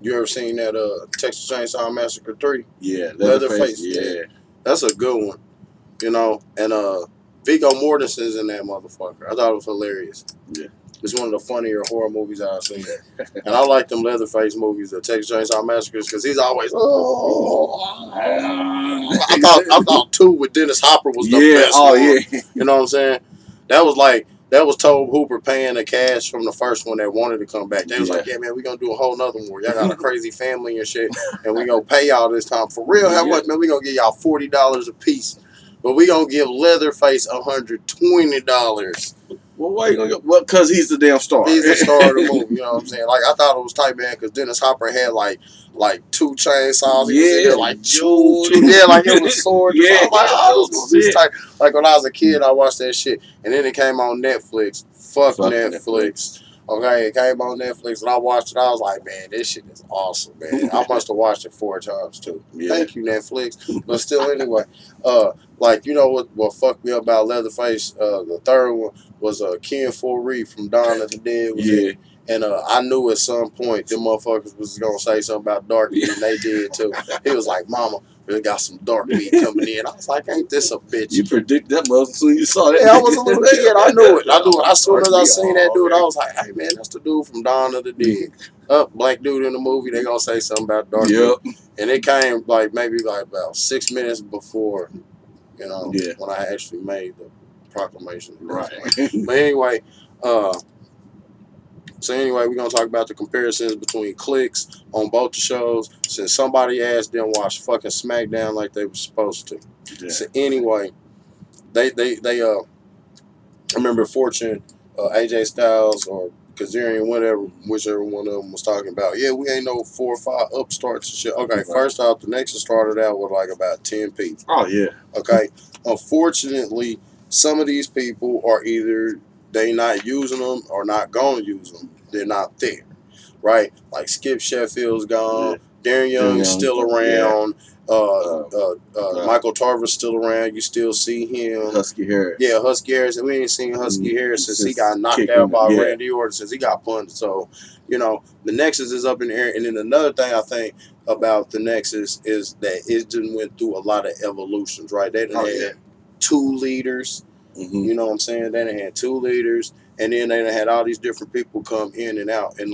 You ever seen that Texas Chainsaw Massacre 3? Yeah, Leatherface. Yeah. That's a good one. You know, and Viggo Mortensen's in that motherfucker. I thought it was hilarious. Yeah. It's one of the funnier horror movies I've seen. And I like them Leatherface movies, the Texas Chainsaw Massacres, because he's always, I thought 2 with Dennis Hopper was the best one. Yeah. You know what I'm saying? That was Tobe Hooper paying the cash from the first one that wanted to come back. They was like, yeah, man, we're going to do a whole nother one. Y'all got a crazy family and shit, and we going to pay y'all this time. For real, how much, man? We going to give y'all $40 a piece. But we going to give Leatherface $120. Well, why you gonna go? Well, because he's the damn star. He's the star of the movie, you know what I'm saying? Like, I thought it was tight, man, because Dennis Hopper had, like 2 chainsaws. He was in there, like, two. Yeah, like, it was swords. Yeah. I was like, oh, this movie's tight. Like, when I was a kid, I watched that shit. And then it came on Netflix. Fuck Netflix. Okay, it came on Netflix, and I watched it. I was like, man, this shit is awesome, man. I must have watched it 4 times, too. Yeah. Thank you, Netflix. But still, anyway, like, you know what fucked me up about Leatherface? The third one was Ken Foree from Dawn of the Dead. Was in. And I knew at some point them motherfuckers was going to say something about dark meat, and they did, too. He was like, mama, we got some dark meat coming in. I was like, ain't this a bitch? You predict that much as soon as you saw that. Yeah, I was a little kid. I knew it. As soon as I seen that dude, I was like, hey, man, that's the dude from Dawn of the Dead. Black dude in the movie, they going to say something about dark meat. And it came, maybe about 6 minutes before, you know, when I actually made the proclamation. Right. But anyway, we're going to talk about the comparisons between clicks on both the shows, since somebody asked them watch fucking SmackDown like they were supposed to. Yeah. So anyway, they I remember Fortune, AJ Styles, or Kazarian, whichever one of them was talking about. Yeah, we ain't no 4 or 5 upstarts and shit. Okay, first off, the Nexus started out with like about 10 people. Oh, yeah. Okay, unfortunately, some of these people are either they not using them or not going to use them. They're not there, right? Like Skip Sheffield's gone. Yeah. Darren Young's still around. Yeah. Michael Tarver's still around. You still see him. Husky Harris. Yeah, Husky Harris. And we ain't seen Husky Harris since he got knocked out by Randy Orton, since he got punched. So, you know, the Nexus is up in the air. And then another thing I think about the Nexus is that it just went through a lot of evolutions, right? They had 2 leaders. You know what I'm saying? They had 2 leaders, and then they had all these different people come in and out, and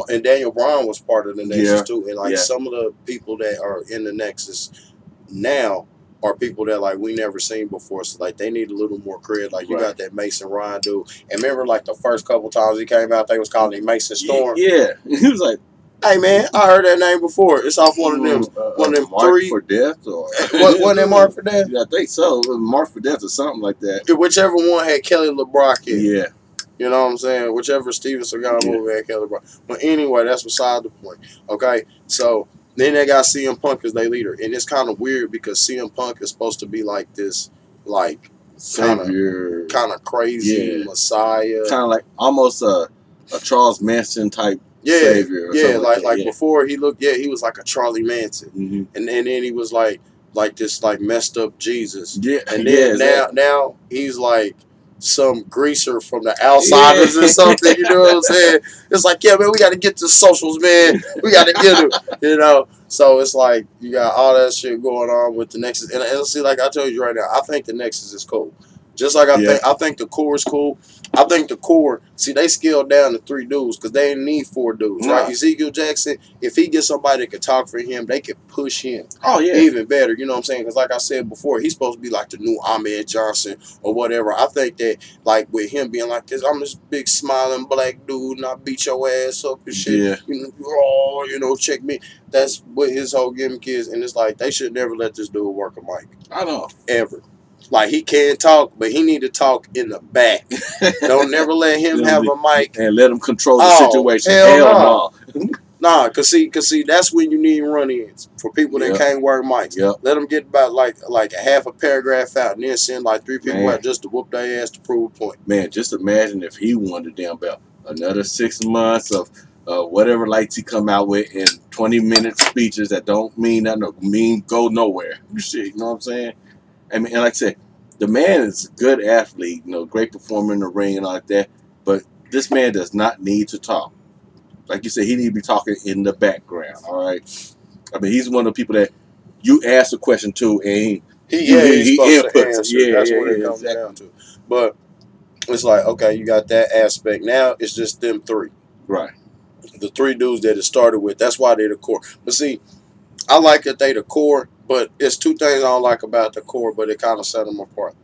and Daniel Bryan was part of the Nexus too, and some of the people that are in the Nexus now are people that we never seen before, so they need a little more cred. Like you got that Mason Ryan dude, and remember the first couple times he came out, they was calling him Mason Storm. Yeah, he was like, hey man, I heard that name before. It's off one of them Mark 3 for Death, or wasn't that Mark for Death? Yeah, I think so. Mark for Death or something like that. Whichever one had Kelly LeBrock in. Yeah. You know what I'm saying? Whichever Steven Seagal movie had Kelly LeBrock. But anyway, that's beside the point. Okay, so then they got CM Punk as their leader, and it's kind of weird because CM Punk is supposed to be like this, savior, kind of crazy messiah, kind of like almost a Charles Manson type. Savior. Before he was like a Charlie Manson, and then he was like this messed up Jesus, and then now he's like some greaser from the Outsiders or something. You know what I'm saying? It's like, yeah, man, we got to get to socials, man. We got to get him, you know. So it's like you got all that shit going on with the Nexus, and see, like I told you right now, I think the Nexus is cool. Just like I think the core is cool. I think the core, see, they scaled down to 3 dudes because they didn't need 4 dudes, right? Ezekiel Jackson, if he gets somebody that can talk for him, they can push him even better. You know what I'm saying? Because like I said before, he's supposed to be like the new Ahmed Johnson or whatever. I think that with him being like this, I'm this big smiling black dude and I beat your ass up and shit. Yeah. You know, check me. That's what his whole gimmick is. And it's like they should never let this dude work a mic. I know. Ever. Like, he can talk, but he need to talk in the back. Don't never let him have a mic. And let him control the situation. Hell no. Nah, cause see, that's when you need run-ins for people that can't work mics. Let them get about like a half a paragraph out, and then send 3 people out just to whoop their ass to prove a point. Man, just imagine if he won the damn belt. Another 6 months of whatever lights he come out with in 20-minute speeches that don't mean nothing, go nowhere. Shit, you know what I'm saying? I mean, and like I said, the man is a good athlete, great performer in the ring and all like that. But this man does not need to talk. like you said, he need to be talking in the background. All right. I mean, he's one of the people that you ask a question to, and he's supposed to inputs. answer. That's what it comes down to. But it's like, okay, you got that aspect. Now it's just them three. Right. The three dudes that it started with. That's why they're the core. But see, I like that they the core, but it's two things I don't like about the core, but it kind of set them apart.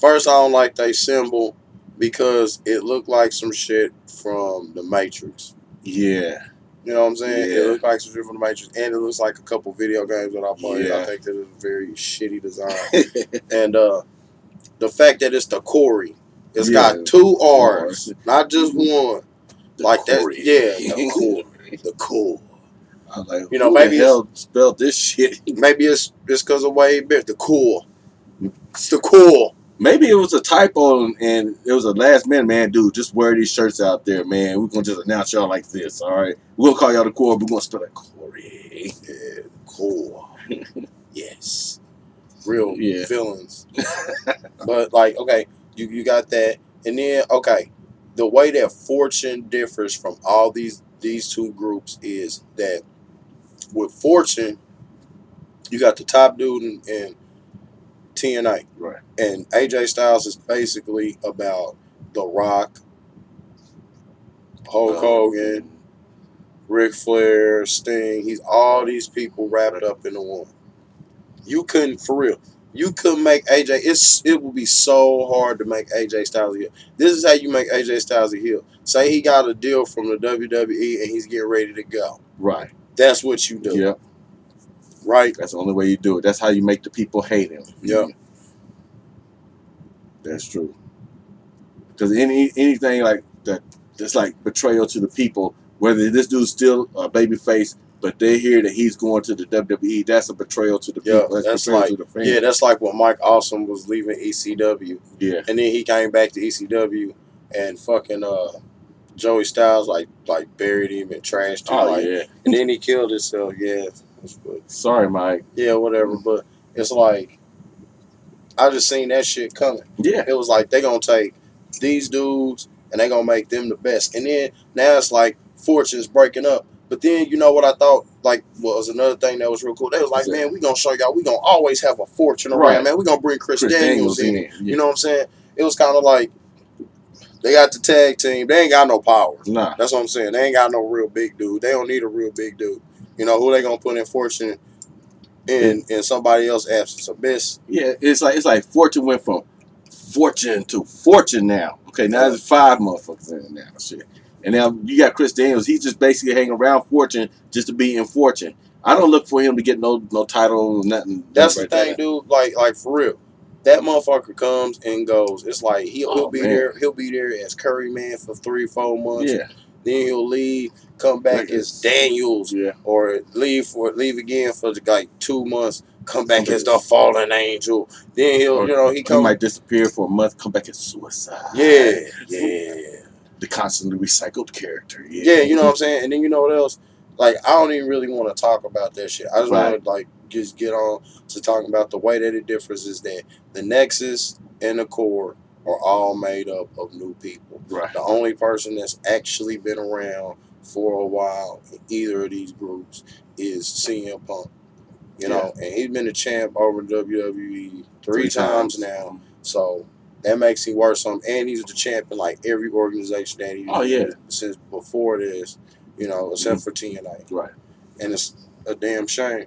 First, I don't like they symbol because it looked like some shit from the Matrix. Yeah. You know what I'm saying? Yeah. It looked like some shit from the Matrix, and it looks like a couple video games that I played. Yeah. I think that it's a very shitty design. And the fact that it's the Corey, it's got two R's, not just one. The like Corey. that, yeah, the Corey, the core. I was like, you know, who maybe the hell spelled this shit? Maybe it's because of Wade Bear. The core. It's the core. Maybe it was a typo and it was a last minute, man, dude, just wear these shirts out there, man. We're going to just announce y'all like this, all right? We're going to call y'all the core, but we're going to spell it Corey. Yeah, the core. Yes. Real feelings. But, like, okay, you got that. And then, okay, the way that Fortune differs from all these two groups is that with Fortune, you got the top dude in TNA. Right. And AJ Styles is basically about The Rock, Hulk Hogan, Ric Flair, Sting. He's all these people wrapped up into one. You couldn't, for real, you couldn't make AJ, it would be so hard to make AJ Styles a heel. This is how you make AJ Styles a heel. Say he got a deal from the WWE and he's getting ready to go. Right. That's what you do. Yep. Right? That's the only way you do it. That's how you make the people hate him. Yep. That's true. Because anything like that, that's like betrayal to the people. Whether this dude's still a babyface, but they hear that he's going to the WWE, that's a betrayal to the people. That's betrayal to the fans. Yeah, that's like when Mike Awesome was leaving ECW. Yeah. And then he came back to ECW and fucking Joey Styles like buried him and trashed him. Oh, yeah. And then he killed himself. Yeah. Sorry, Mike. Yeah, whatever. But it's like, I just seen that shit coming. Yeah. It was like, they going to take these dudes and they going to make them the best. And then now it's like Fortune's breaking up. But then, you know what I thought, like, was another thing that was real cool? They was like, man, we going to show y'all, we going to always have a Fortune around, man. We going to bring Chris Daniels in. Yeah. You know what I'm saying? It was kind of like, they got the tag team. They ain't got no power. Nah. That's what I'm saying. They ain't got no real big dude. They don't need a real big dude. You know, who they going to put in Fortune in somebody else's absence? Abyss. Yeah, it's like Fortune went from Fortune to Fortune now. Okay, now there's 5 motherfuckers in it now. Shit. And now you got Chris Daniels. He's just basically hanging around Fortune just to be in Fortune. I don't look for him to get no title or nothing. That's the thing, dude. Like for real. That motherfucker comes and goes. It's like he'll be there. He'll be there as Curry Man for 3-4 months. Yeah. Then he'll leave, come back as Daniels, or leave again for like 2 months, come back as the Fallen Angel. Then he might disappear for a month, come back as Suicide. Yeah. The constantly recycled character. Yeah, you know what I'm saying? And then you know what else? Like, I don't even really want to talk about that shit. I just want to just get on to talking about the way that it differs is that the Nexus and the Core are all made up of new people. Right. The only person that's actually been around for a while in either of these groups is CM Punk. You know, and he's been a champ over WWE three times now. So that makes him worth something. And he's the champ in like every organization that he's since before this, you know, except for TNA. Right. And it's a damn shame.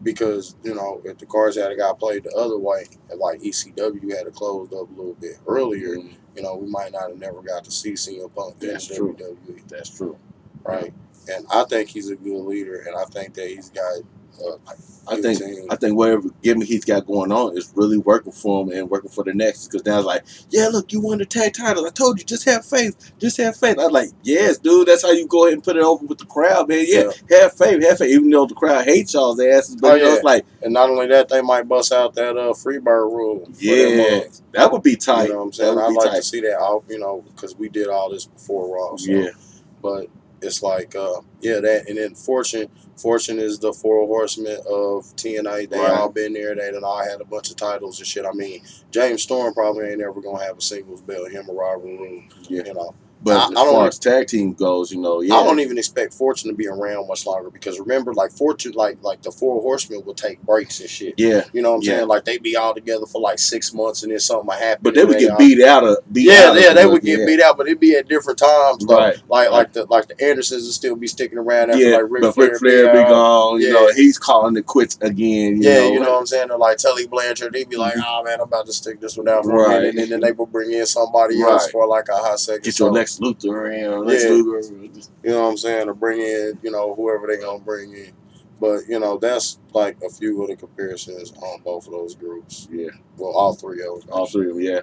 Because, you know, if the cards had got played the other way, and like ECW had closed up a little bit earlier, you know, we might not have never got to see CM Punk in WWE. That's true. Right? And I think he's a good leader, and I think that he's got I think whatever gimmick he's got going on is really working for him and working for the Nexus. Because now it's like, yeah, look, you won the tag title. I told you, just have faith. Just have faith. I was like, yes, dude, that's how you go ahead and put it over with the crowd, man. Yeah, have faith. Even though the crowd hates y'all's asses. But it's like, and not only that, they might bust out that Freebird rule. Yeah, that would be tight. You know what I'm saying? I'd like to see that out, you know, because we did all this before Raw. So. But it's like, that. And then Fortune is the 4 horsemen of TNA. They all been there. They done all had a bunch of titles and shit. I mean, James Storm probably ain't ever going to have a singles belt. Him or Robert Roode. You know. But as far as tag team goes, you know, I don't even expect Fortune to be around much longer because remember, like Fortune, like the Four Horsemen will take breaks and shit. Yeah, you know what I'm saying? Like they be all together for like 6 months and then something would happen. But they would get beat out of. They would get beat out, but it'd be at different times. Though. Right. Like the Andersons would still be sticking around after like Ric Flair be gone. You know, he's calling it quits again. You know what I'm saying? Or like Tully Blanchard, they'd be like, "Oh man, I'm about to stick this one out for a minute," and then they would bring in somebody else for like a hot second. Get your Lex Luthor in. You know what I'm saying? Or bring in, whoever they gonna bring in. But, that's like a few of the comparisons on both of those groups. Yeah. Well, all three of them. All three of them, yeah.